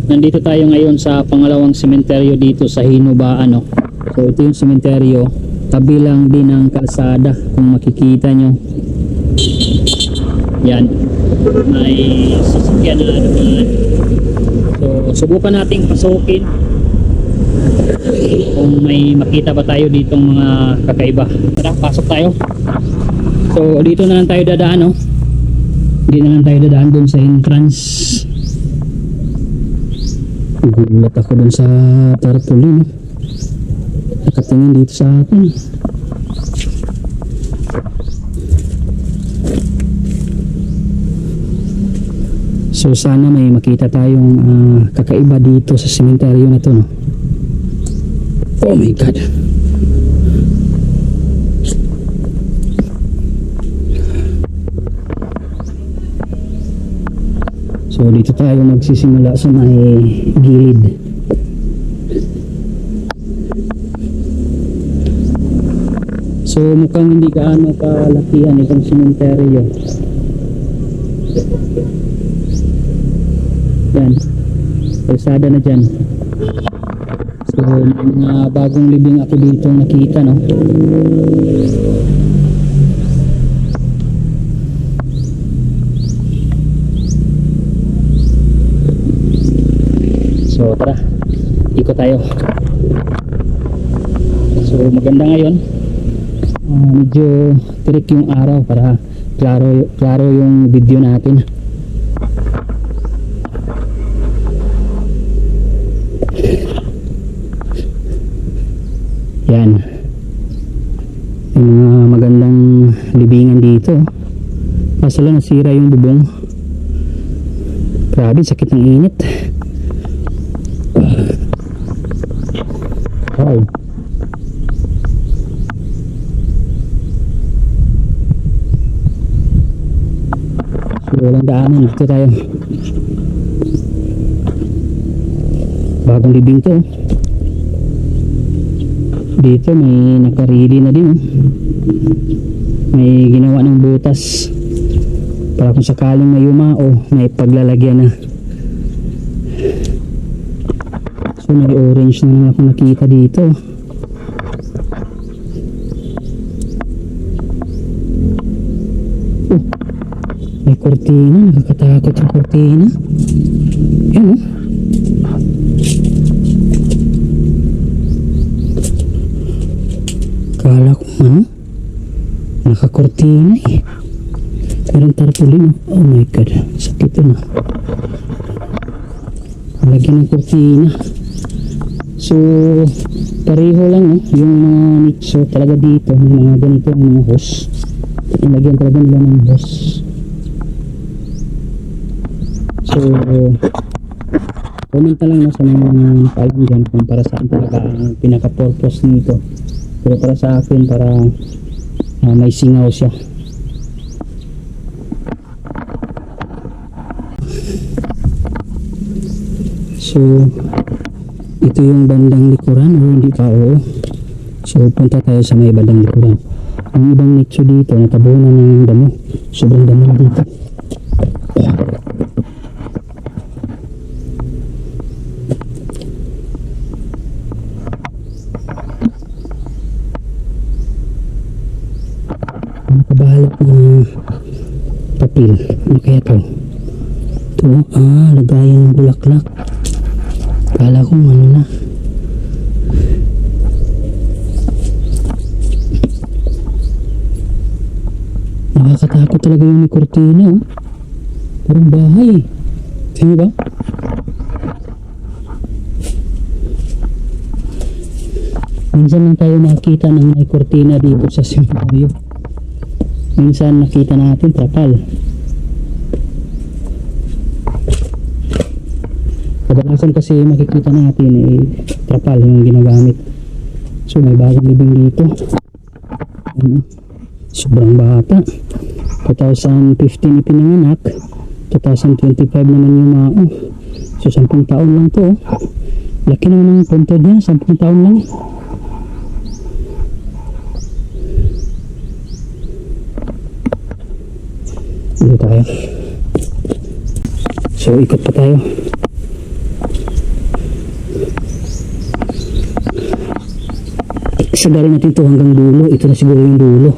Nandito tayo ngayon sa pangalawang sementeryo dito sa Hinubaan, no? So ito yung sementeryo, kabilang din ng kalsada kung makikita nyo. Yan, may sasakyan na naman. So subukan nating pasukin kung may makita ba tayo ditong mga kakaiba. Tara, pasok tayo. So dito na lang tayo dadaan, no? Hindi na lang tayo dadaan dun sa entrance. Gulat ako dun sa tarpaulin, no? Nakatingin dito sa atin. So sana may makita tayong kakaiba dito sa sementeryo na to, no? Oh my God. So dito tayo magsisimula sa may gilid. So mukhang hindi gaano kalakihan itong sementeryo. Yan, kalsada na dyan. So mga bagong libing ako dito nakita, no? So tara, ikot tayo. So maganda ngayon, medyo tirik yung araw para klaro yung video natin. Yan, yung mga magandang libingan dito. Kaso lang nasira yung bubong. Grabe, sakit ng init. Wow. So walang daanan, dito tayo. Bagong libing to. Dito may nakarili na din, may ginawa ng butas para kung sakaling may yumao may paglalagyan na. So may orange na naman ako nakita dito. Oh, may kortina, nakakatakot yung kortina. Yan, oh. Kala ko nakakortina eh. Meron tarpaulin, oh my God, sakit na. Lagyan ng kortina. So pareho lang, no? Yung mga nicho talaga dito, yung mga ganito, yung mga hose, ilagyan talaga nila ng hose. So comment na lang na sa mga nakaalam dyan kung para saan talaga ang pinaka purpose nito. Pero para sa akin, para may singaw siya. So ito yung bandang likuran, o hindi pa, oo. So punta tayo sa may bandang likuran. Ang ibang nicho dito natabunan ng damo, sobrang damo dito. Nakabalot na papel, ano kaya to? Ito, lagayan ng bulaklak. Kala ko ano na. Nakakatakot talaga yung may kortina, oh. Parang bahay. Tingnan ba? Minsan lang tayo makita ng may kortina dito sa sementeryo. Minsan nakita natin trapal. Kadalasan kasi makikita natin trapal yung ginagamit. So may bagong libing dito. Sobrang bata. 2015 ipinanganak, 2025 naman yung mao. So 10 taon lang to. Laki naman ng punto niya, 10 taon lang. Dito tayo. So ikot pa tayo. Sagarin natin to hanggang dulo. Ito na siguro yung dulo.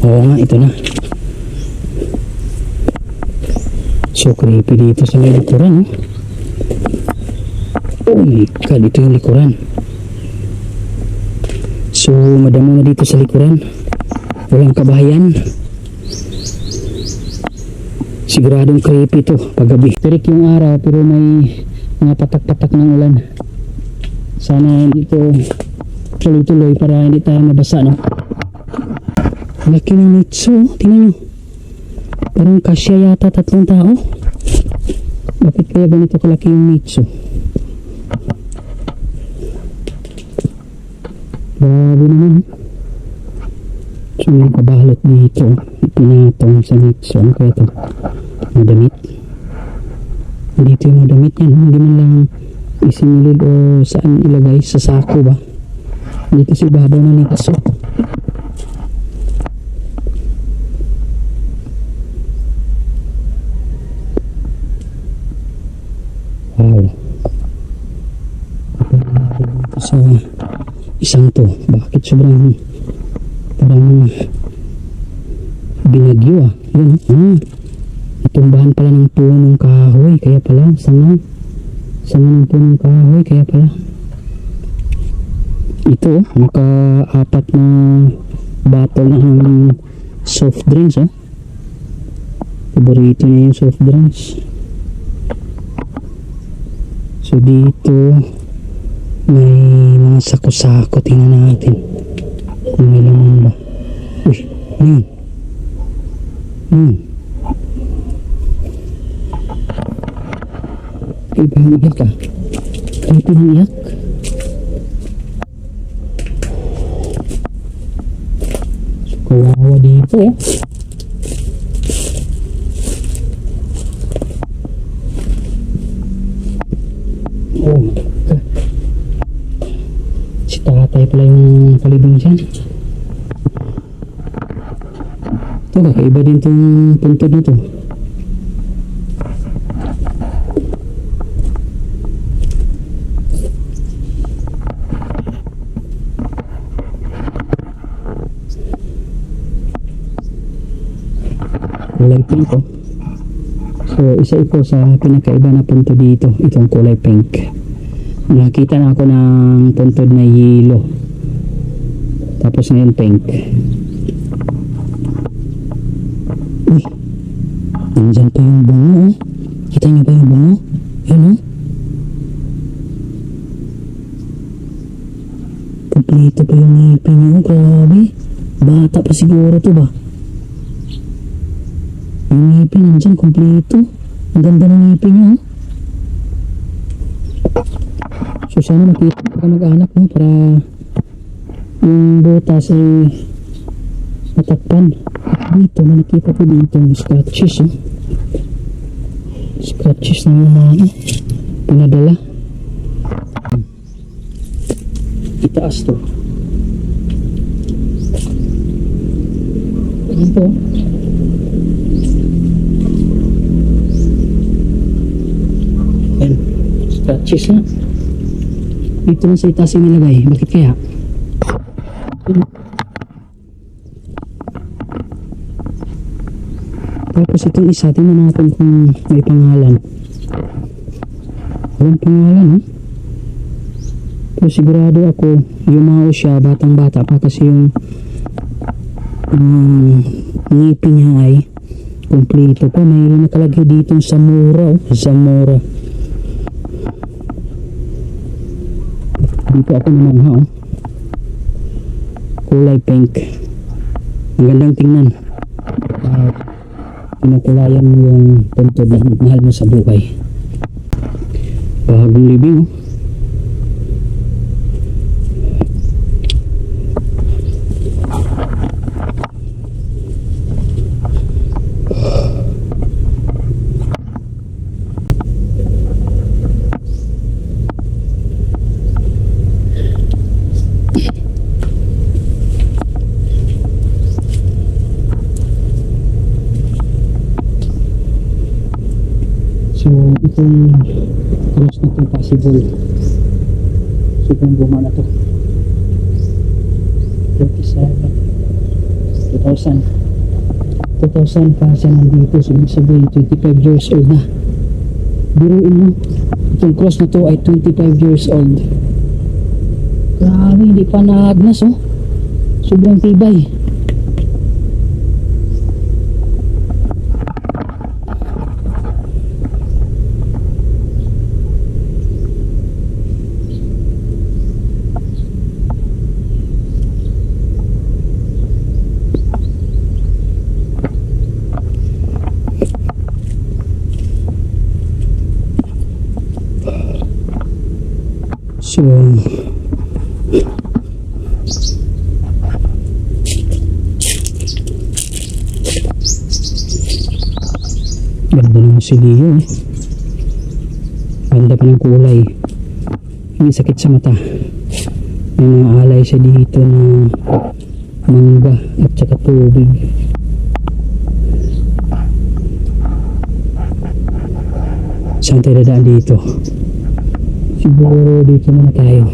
Oo nga, ito na. So creepy dito sa may likuran, oh. Oh my god, ito yung likuran. So madamo na dito sa likuran. Walang kabahayan. Siguradong creepy to paggabi. Tirik yung araw pero may mga patak-patak ng ulan. Sana hindi to tuloy-tuloy para hindi tayo mabasa, no? Laki ng nitso, tingnan nyo. Parang kasya yata 3 tao. Bakit kaya ganito kalaki yung nitso? Grabe naman. So may kabalot dito. Pinatong sa nitso. Ano kaya ito? Madamit. Dito yung madamit yan. Hindi man lang isinilid o saan ilagay. Sa sako ba? Dito sa ibabaw na nitso. Wow. Dito sa isang to. Bakit sobrang parang binagyo, ah. Yun, natumbahan pala ng punong kahoy. Kaya pala, sanga ng punong kahoy. Kaya pala ito, naka-4 na bottle ng soft drinks, oh. Paborito niya yung soft drinks. So dito may mga sako-sako. Tingnan natin kung may laman ba. Uy, ano yun? Iba yung iyak, ah. Iba yung iyak. So kawawa dito, oh. Oh my god. Si tatay pala yung palibing dyan. Ito, kakaiba din itong puntod na ito. Kulay pink, oh. So isa ito sa pinakaiba na punto dito, itong kulay pink. Nakita na ako ng puntod na yellow, tapos ngayon pink. Uy, nandyan pa yung bungo, oh. Kita niyo ba yung bungo? Yun, oh. Kompleto pa yung ngipin niyo. Grabe, bata pa siguro to ba? Yung ngipin nandyan, kompleto. Ang ganda ng ngipin niya, oh. So sana makita ka mag-anak, no? Para yung butas ay matakpan. Dito na nakita ko dito yung scratches, oh. Scratches na yung mga pinadala. Itaas to. Ayan po. Ayan, scratches na. Dito na sa itaas yung nilagay. Bakit kaya? Tapos itong isa, tingnan natin kung may pangalan. Walang pangalan, ha? Pero sigurado ako, yumao siya, batang bata pa kasi yung ngipin niya ay kompleto pa. May nakalagay dito Zamora, oh. Zamora. Dito ako namangha, oh. Kulay pink. Ang gandang tingnan. Pinakulayan mo yung puntod na mahal mo sa buhay. Bagong living, oh. So itong cross na ito possible. So itong guma na to. 27, 2000. 2000 pa siya nandito. So, ibig sabihin, 25 years old na. Biruin mo. Itong cross na to ay 25 years old. Grabe, hindi pa naagnas, oh. Sobrang tibay. So, ganda ng siliyo, eh. Ganda pa ng kulay. Hindi sakit sa mata. May mga alay siya dito na mangga at saka tubig. Saan tayo dadaan dito? Siguro dito muna tayo.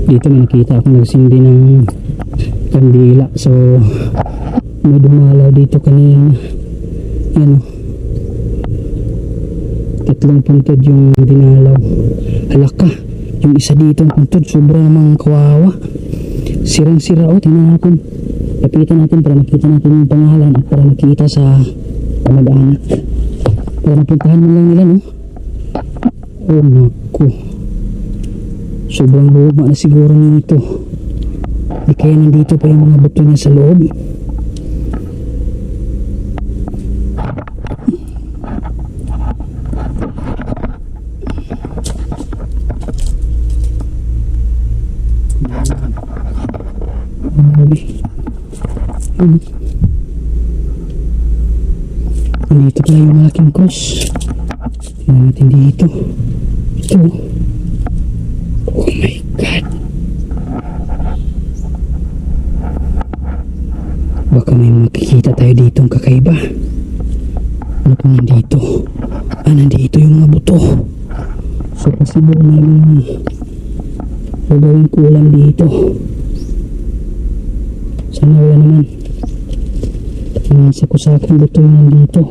Dito may nakita ako nagsindi ng kandila. So may dumalaw dito kanina. Yan, tatlong puntod yung dinalaw. Alaka, yung isa dito ang puntod, sobra namang kawawa. Sirang sira, tingnan natin. Lapitan natin para makita natin yung pangalan at para makita sa kamag-anak. Para napuntahan mo lang nila, no? Oh naku, sobrang luma na siguro nito. Di kaya nandito pa yung mga buto niya sa loob. Dito pala yung malaking cross. Tingnan natin dito. Ito. Oh my God. Baka may makikita tayo dito ang kakaiba. Ano pa nandito? Nandito yung mga buto. So possible may mga gagawin kulang dito. Sana wala naman. Mga sakusakang buto yung nandito.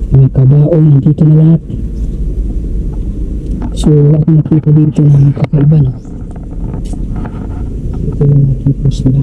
Mga kabaong nandito na lahat. So wala akong nakita dito na kakaiba, no? Ito yung nakita sila.